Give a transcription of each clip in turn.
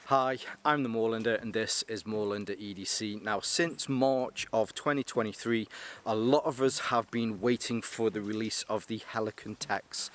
Hi, I'm the Moorlander and this is Moorlander EDC. Now, since March of 2023, a lot of us have been waiting for the release of the Helikon-Tex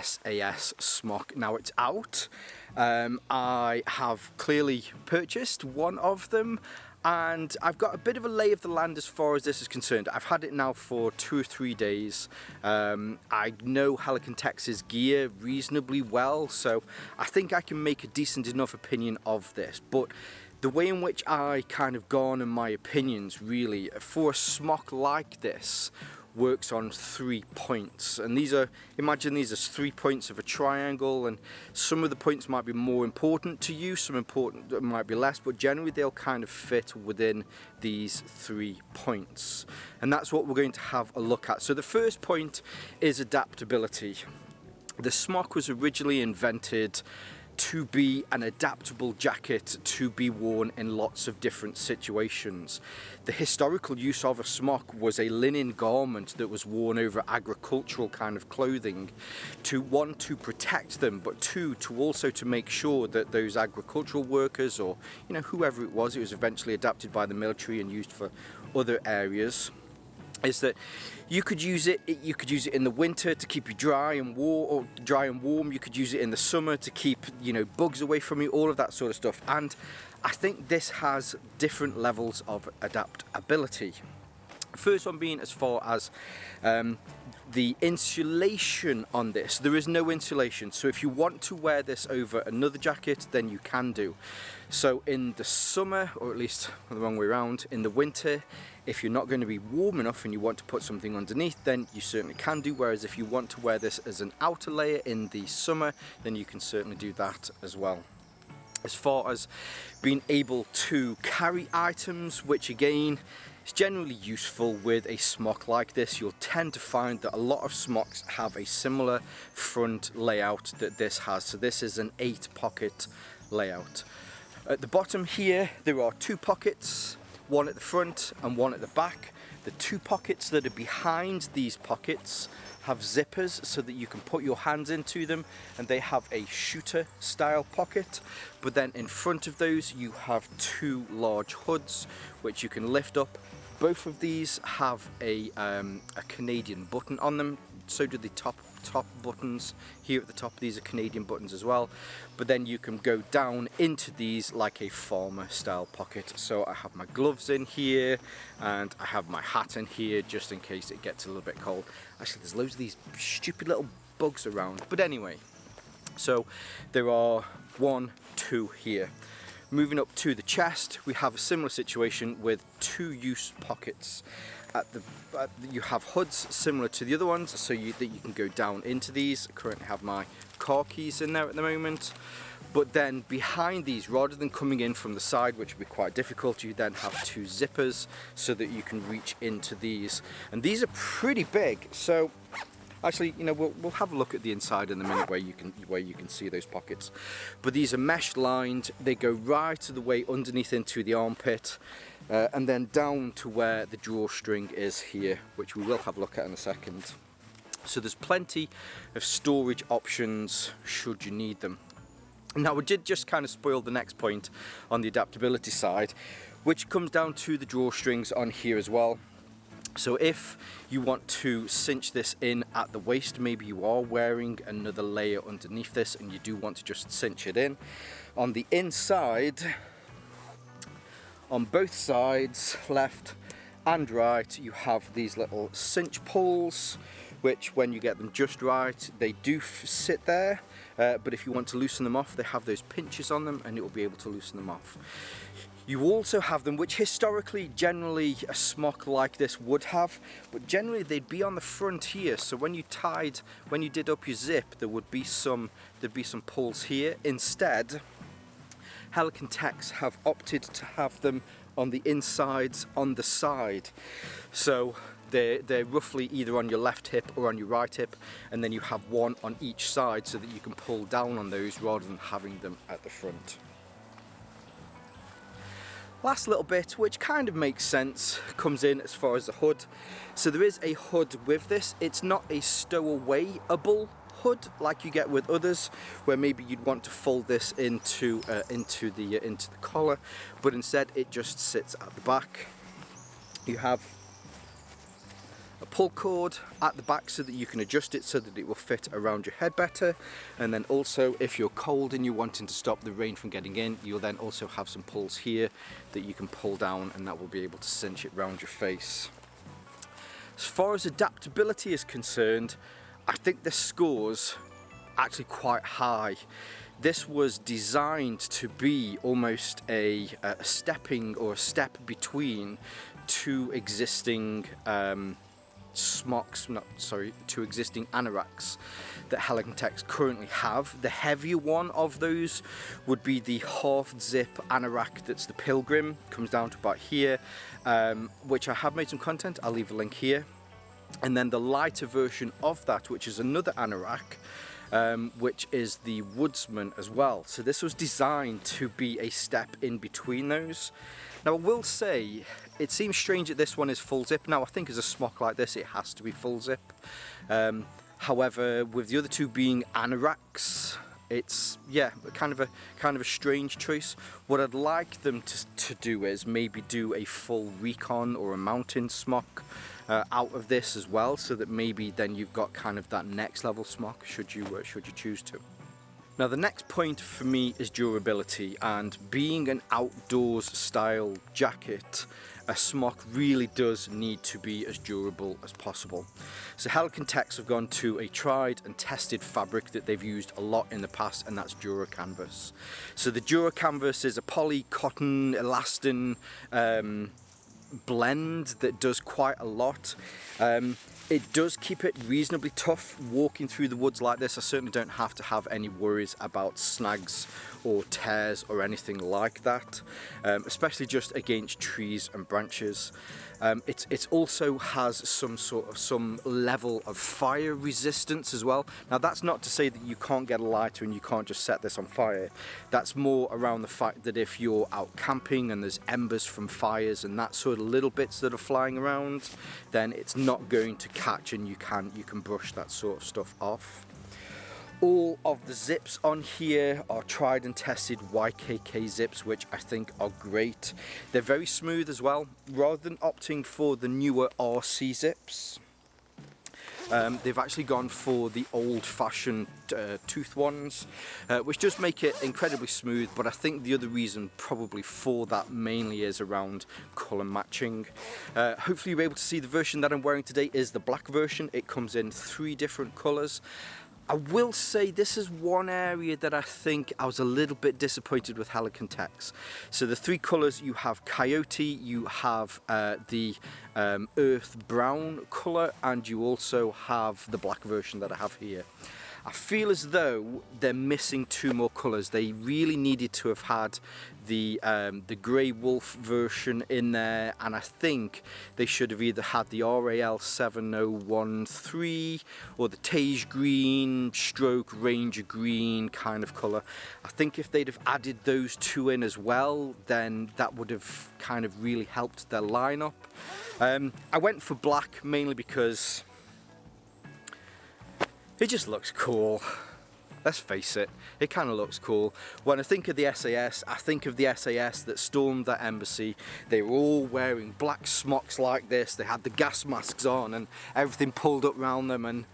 SAS Smock. Now it's out. I have clearly purchased one of them and I've got a bit of a lay of the land as far as this is concerned. I've had it now for 2 or 3 days. I know Helikon-Tex's gear reasonably well, so I think I can make a decent enough opinion of this. But the way in which I kind of garner my opinions really for a smock like this works on 3 points, and these are, imagine these as 3 points of a triangle, and some of the points might be more important to you, some important might be less, but generally they'll kind of fit within these 3 points, and that's what we're going to have a look at. So the first point is adaptability. The smock was originally invented to be an adaptable jacket to be worn in lots of different situations. The historical use of a smock was a linen garment that was worn over agricultural kind of clothing to, one, to protect them, but two, to also to make sure that those agricultural workers, or whoever it was eventually adapted by the military and used for other areas, is that you could use it in the winter to keep you dry and warm, you could use it in the summer to keep bugs away from you, all of that sort of stuff. And I think this has different levels of adaptability. First one being as far as the insulation on this. There is no insulation, so if you want to wear this over another jacket, then you can do. So in the summer, or at least the wrong way around, in the winter, if you're not going to be warm enough and you want to put something underneath, then you certainly can do. Whereas if you want to wear this as an outer layer in the summer, then you can certainly do that as well. As far as being able to carry items, which again is generally useful with a smock like this, you'll tend to find that a lot of smocks have a similar front layout that this has. So this is an 8-pocket layout. At the bottom here there are 2 pockets, one at the front and one at the back. The 2 pockets that are behind these pockets have zippers so that you can put your hands into them, and they have a shooter style pocket. But then in front of those you have 2 large hoods which you can lift up. Both of these have a Canadian button on them. So do the top buttons here at the top. These are Canadian buttons as well, but then you can go down into these like a farmer style pocket. So I have my gloves in here and I have my hat in here just in case it gets a little bit cold. Actually, there's loads of these stupid little bugs around, but anyway, so there are 1, 2 here. Moving up to the chest, we have a similar situation with 2 use pockets. You have hoods similar to the other ones, so that you can go down into these. I currently have my car keys in there at the moment. But then behind these, rather than coming in from the side, which would be quite difficult, you then have 2 zippers so that you can reach into these. And these are pretty big, so actually, we'll have a look at the inside in a minute where you can see those pockets. But these are mesh lined. They go right to the way underneath into the armpit, and then down to where the drawstring is here, which we will have a look at in a second. So there's plenty of storage options should you need them. Now, we did just kind of spoil the next point on the adaptability side, which comes down to the drawstrings on here as well. So if you want to cinch this in at the waist, maybe you are wearing another layer underneath this and you do want to just cinch it in. On the inside, on both sides, left and right, you have these little cinch pulls, which when you get them just right, they do sit there. But if you want to loosen them off, they have those pinches on them and it will be able to loosen them off. You also have them, which historically, generally a smock like this would have, but generally they'd be on the front here. So when you did up your zip, there'd be some pulls here. Instead, Helikon-Tex have opted to have them on the insides on the side. So they're roughly either on your left hip or on your right hip, and then you have one on each side so that you can pull down on those rather than having them at the front. Last little bit, which kind of makes sense, comes in as far as the hood. So there is a hood with this. It's not a stowaway-able hood like you get with others, where maybe you'd want to fold this into the collar, but instead it just sits at the back. You have a pull cord at the back so that you can adjust it so that it will fit around your head better, and then also if you're cold and you're wanting to stop the rain from getting in, you'll then also have some pulls here that you can pull down, and that will be able to cinch it around your face. As far as adaptability is concerned, I think this score's actually quite high. This was designed to be almost a stepping or a step between two existing smocks, two existing anoraks that Helikon-Tex currently have. The heavier one of those would be the half zip anorak that's the Pilgrim, comes down to about here, which I have made some content, I'll leave a link here. And then the lighter version of that, which is another anorak, which is the Woodsman as well. So this was designed to be a step in between those. Now I will say, it seems strange that this one is full zip. Now I think as a smock like this it has to be full zip. However, with the other two being anoraks, it's kind of a strange choice. What I'd like them to do is maybe do a full recon or a mountain smock out of this as well, so that maybe then you've got kind of that next level smock should you choose to. Now the next point for me is durability, and being an outdoors style jacket, a smock really does need to be as durable as possible. So Helikon-Tex have gone to a tried and tested fabric that they've used a lot in the past, and that's Dura Canvas. So the Dura Canvas is a poly cotton elastin blend that does quite a lot. It does keep it reasonably tough walking through the woods like this. I certainly don't have to have any worries about snags or tears or anything like that, especially just against trees and branches. It also has some level of fire resistance as well. Now that's not to say that you can't get a lighter and you can't just set this on fire. That's more around the fact that if you're out camping and there's embers from fires and that sort of little bits that are flying around, then it's not going to catch, and you can brush that sort of stuff off. All of the zips on here are tried and tested YKK zips, which I think are great. They're very smooth as well. Rather than opting for the newer RC zips, they've actually gone for the old-fashioned tooth ones, which does make it incredibly smooth, but I think the other reason probably for that mainly is around colour matching. Hopefully you're able to see the version that I'm wearing today is the black version. It comes in 3 different colours. I will say this is one area that I think I was a little bit disappointed with Helikon-Tex. So the 3 colours, you have Coyote, you have the earth brown colour, and you also have the black version that I have here. I feel as though they're missing 2 more colours. They really needed to have had the grey wolf version in there, and I think they should have either had the RAL 7013 or the Tage green stroke Ranger green kind of colour. I think if they'd have added those 2 in as well, then that would have kind of really helped their lineup. I went for black mainly because it just looks cool. Let's face it, it kind of looks cool. When I think of the SAS, I think of the SAS that stormed that embassy. They were all wearing black smocks like this. They had the gas masks on and everything pulled up around them, and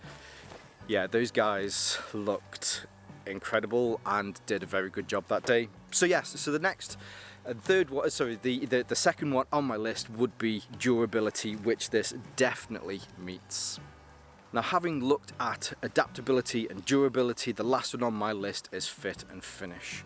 yeah, those guys looked incredible and did a very good job that day. So yes, so the next the second one on my list would be durability, which this definitely meets. Now, having looked at adaptability and durability, the last one on my list is fit and finish.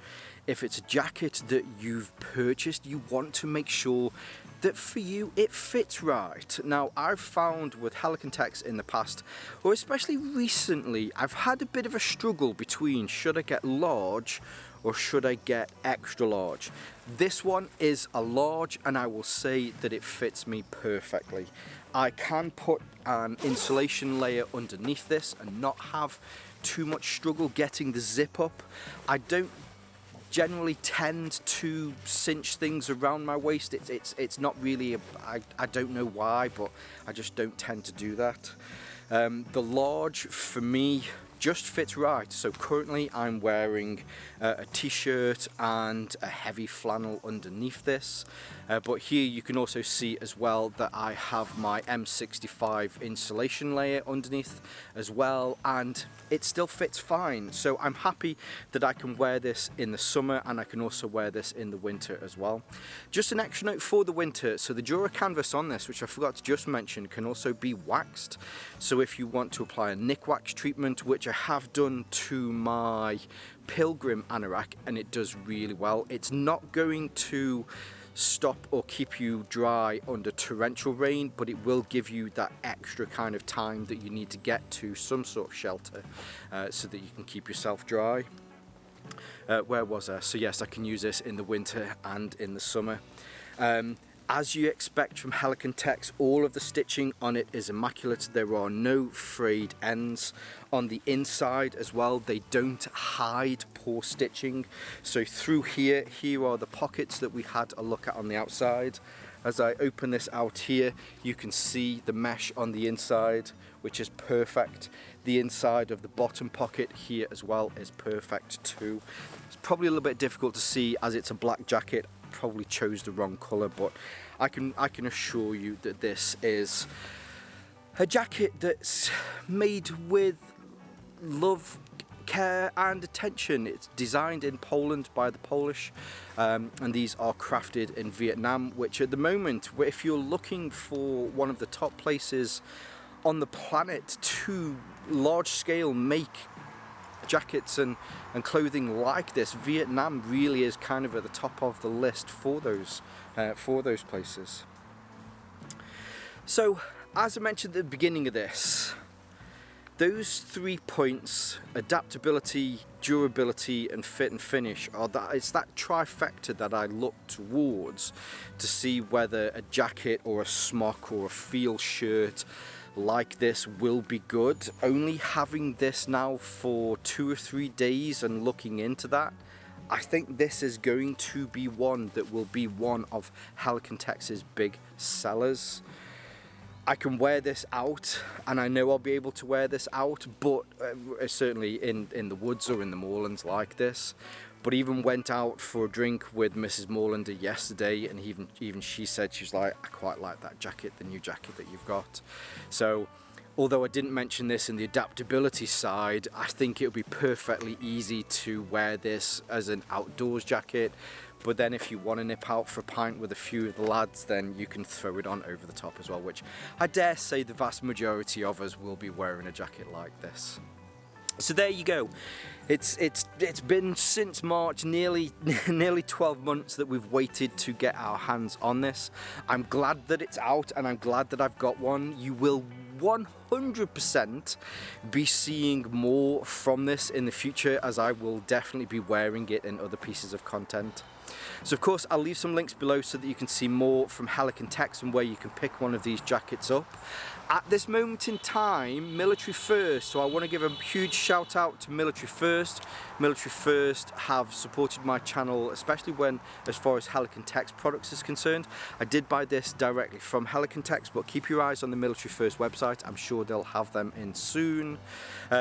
If it's a jacket that you've purchased, you want to make sure that for you it fits right. Now, I've found with Helikon-Tex in the past, or especially recently, I've had a bit of a struggle between should I get large or should I get extra large. This one is a large, and I will say that it fits me perfectly. I can put an insulation layer underneath this and not have too much struggle getting the zip up. I don't generally tend to cinch things around my waist. It's not really, I don't know why, but I just don't tend to do that. The large for me just fits right. So currently I'm wearing a t-shirt and a heavy flannel underneath this, but here you can also see as well that I have my M65 insulation layer underneath as well, and it still fits fine. So I'm happy that I can wear this in the summer, and I can also wear this in the winter as well. Just an extra note for the winter, so the Dura canvas on this, which I forgot to just mention, can also be waxed. So if you want to apply a nick wax treatment, which I have done to my Pilgrim anorak, and it does really well. It's not going to stop or keep you dry under torrential rain, but it will give you that extra kind of time that you need to get to some sort of shelter so that you can keep yourself dry. Where was I? So yes, I can use this in the winter and in the summer. As you expect from Helikon-Tex, all of the stitching on it is immaculate. There are no frayed ends. On the inside as well, they don't hide poor stitching. So through here are the pockets that we had a look at on the outside. As I open this out here, you can see the mesh on the inside, which is perfect. The inside of the bottom pocket here as well is perfect too. It's probably a little bit difficult to see as it's a black jacket. Probably chose the wrong colour, but I can assure you that this is a jacket that's made with love, care and attention. It's designed in Poland by the Polish, and these are crafted in Vietnam, which at the moment, if you're looking for one of the top places on the planet to large scale make jackets and clothing like this, Vietnam really is kind of at the top of the list for those places. So as I mentioned at the beginning of this, those 3 points, adaptability, durability and fit and finish, it's that trifecta that I look towards to see whether a jacket or a smock or a field shirt like this will be good. Only having this now for 2 or 3 days and looking into that, I think this is going to be one that will be one of Helikon-Tex's big sellers. I can wear this out, and I know I'll be able to wear this out, but certainly in the woods or in the moorlands like this. But even went out for a drink with Mrs. Moorlander yesterday, and even she said, she was like, I quite like that jacket, the new jacket that you've got. So although I didn't mention this in the adaptability side, I think it would be perfectly easy to wear this as an outdoors jacket. But then if you want to nip out for a pint with a few of the lads, then you can throw it on over the top as well, which I dare say the vast majority of us will be wearing a jacket like this. So there you go. It's been since March, nearly 12 months that we've waited to get our hands on this. I'm glad that it's out, and I'm glad that I've got one. You will 100% be seeing more from this in the future, as I will definitely be wearing it in other pieces of content. So of course I'll leave some links below so that you can see more from Helikon-Tex and where you can pick one of these jackets up. At this moment in time, Military First, so I want to give a huge shout out to Military First. Military First have supported my channel, especially as far as Helikon-Tex products is concerned. I did buy this directly from Helikon-Tex, but keep your eyes on the Military First website. I'm sure they'll have them in soon.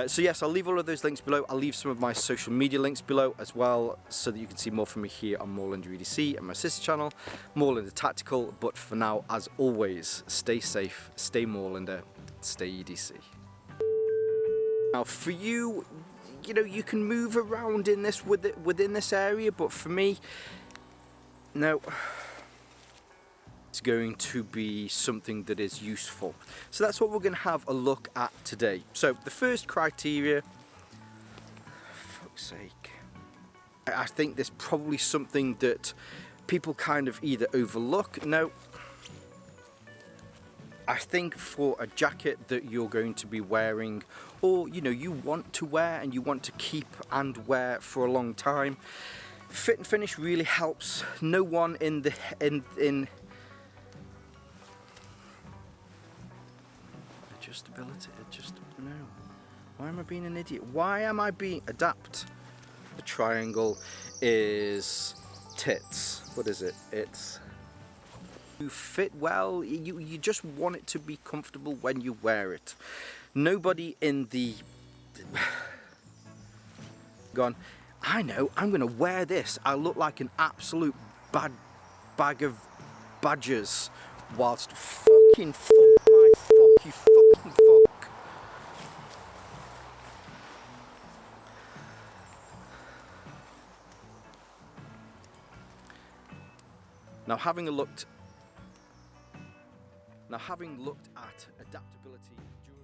So yes, I'll leave all of those links below. I'll leave some of my social media links below as well, so that you can see more from me here on Moorlander EDC and my sister channel, Moorlander Tactical. But for now, as always, stay safe, stay Moorlander, stay EDC. Now for you, you know, you can move around in this within this area, but for me, no. It's going to be something that is useful. So that's what we're going to have a look at today. So the first criteria, for fuck's sake, I think there's probably something that people kind of either overlook. No, I think for a jacket that you're going to be wearing, or you know, you want to wear and you want to keep and wear for a long time, fit and finish really helps. No one in adjustability, no. Why am I being an idiot? Why am I being adapt? The triangle is tits. What is it? It's you fit well. You just want it to be comfortable when you wear it. Nobody in the gone, I know, I'm going to wear this. I look like an absolute bag of badgers whilst fucking fuck my fuck, you fucking fuck. Now having looked at adaptability, durability,